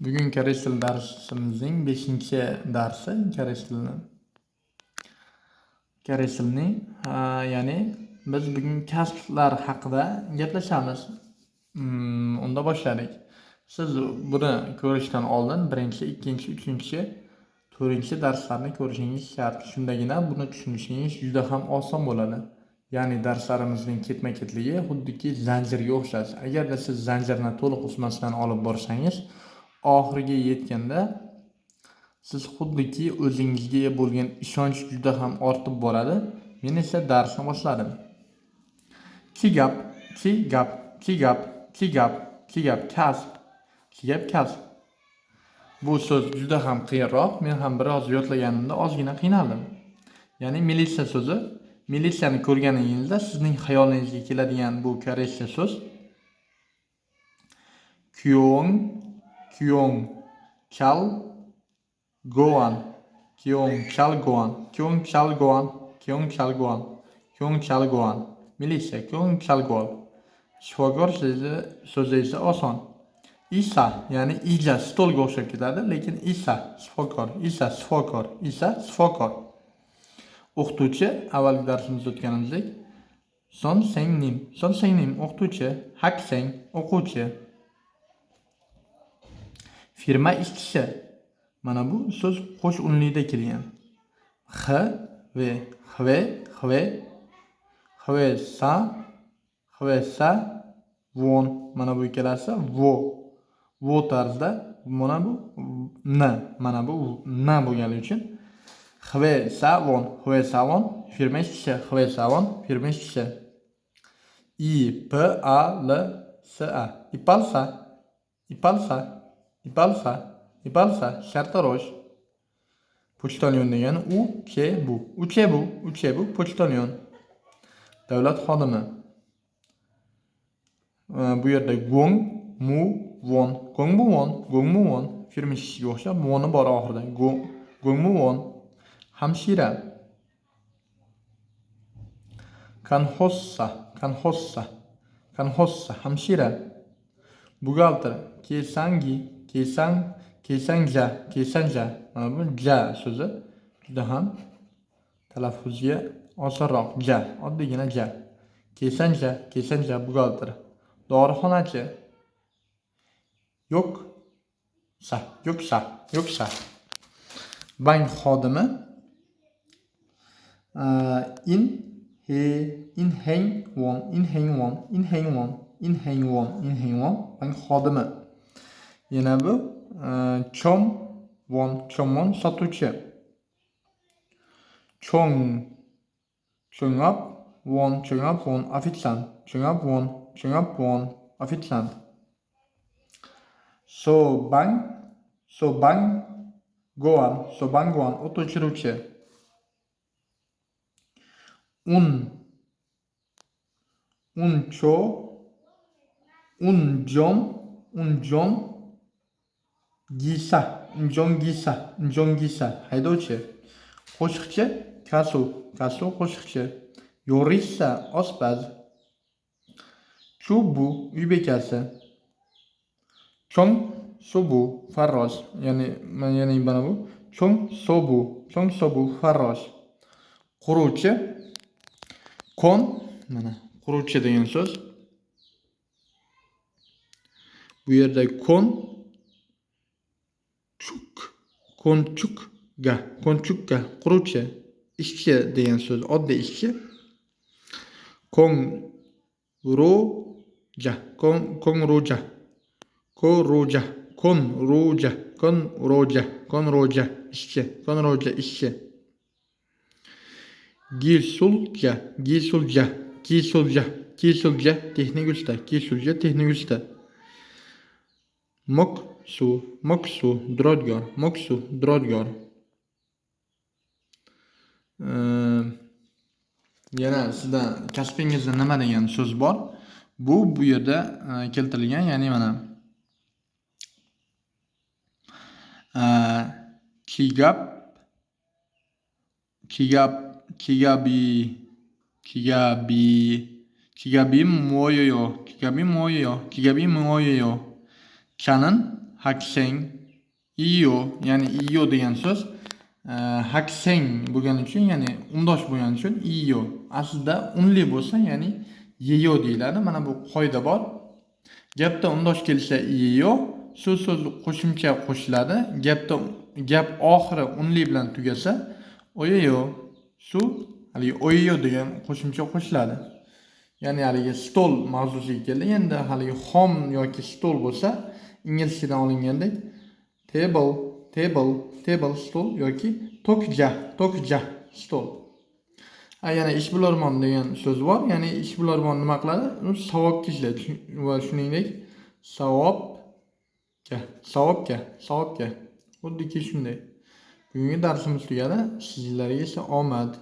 Bugun koreys tili darsimizning 5-darsi koreys tilining ya'ni biz bugun kasblar haqida gaplashamiz. Unda boshladik. Siz buni ko'rishdan oldin 1, 2, 3, 4 darslarni ko'rishingiz shart. Shundagina buni tushunishingiz juda ham oson bo'ladi. Ya'ni darslarimizning ketma-ketligi xuddiki zanjirga o'xshash. Agarda siz zanjirni to'liq uzmasdan olib borsangiz, oxiriga yetganda siz xuddiki o'zingizga bo'lgan ishonch juda ham ortib boradi. Men esa darsni boshladim. Kasb. Bu so'z juda ham qiyinroq. Men ham biroz yodlaganimda ozgina qiynaldim. Ya'ni militsiya so'zi. Militsiyani ko'rganingizda sizning xayolingizga keladigan bu koreyscha so'z Kyong Chal Goan. Militsiya Kyong Chalgoan. Shifokor so'zi esa oson. Isa, ya'ni ija stolga o'xshab ketadi, lekin Isa shifokor. O'qituvchi, avvalgi darsimizda o'tganimizdek, Son Sengnim o'qituvchi, Hakseng o'quvchi. Firma ishchisi. Mana bu so'z qo'sh unlida kelgan. Hve sa von. Mana bu ikkalasi vo tarzda. Mana bu n bo'lgani uchun Hve sa von, firma ishchisi, firma ishchisi. İpalsa, sartarosh. Pochtalyon degani uchebu, pochtalyon. Davlat xodimi. Bu yerda gong mu won, firma ishchisiga o'xshab, woni bor oxirida. Gong mu won. Hamshira. Kanhossa, hamshira. Bugalter. Kesanja. Mana bu ja so'zi juda ham talaffuzga osonroq. Ja, oddiygina ja. Kesanja bugalter. Dorixonachi. Yo'qsa. Bank xodimi. Inheng won, bank xodimi. Yana bu chomwon sotuvchi. Chongap won, ofitsiant. Ofitsiant. Sobang goan, o'to'chiruvchi. Unjon gisa, haydovchi. Qo'shiqchi, kasu, qo'shiqchi. Yorissa, oshpaz. Chubu, uy bekasi. Chong sobu, farrosh. Ya'ni mana bu chong sobu, farrosh. Quruvchi. Mana quruvchi degan so'z. Bu yerda konchukga, quruvchi, ishchi degan so'z, oddiy ishchi. Konroja, ishchi. Gisulja, texnik usta. Moksu, duradgor. Yana sizda kasbingizda nima degan so'z bor? Bu yerda keltirilgan, ya'ni mana Kigabi moyoyo. Canon hakseng, iyo, ya'ni iyo degan so'z hakseng bo'lgani uchun, ya'ni undosh bo'lgani uchun iyo. Aslida unli bo'lsa, ya'ni yeyo deyiladi. Mana bu qoida bor. Gapda undosh kelsa iyo, so'z qo'shimcha qo'shiladi. Gap oxiri unli bilan tugasa, oyoyo, haligi oyoyo degan qo'shimcha qo'shiladi. Ya'ni haligi stol mavzusiga keldi. Endi haligi xom yoki stol bo'lsa, inglizchadan olingandek table stol yoki tokja stol. Yana ishbilarmon degan so'z bor. Ya'ni ishbilarmon nima qiladi? U savobga ishlaydi va shuningdek savobga. Xuddiki shunday. Bugungi darsimiz tugadi. Sizlarga esa omad.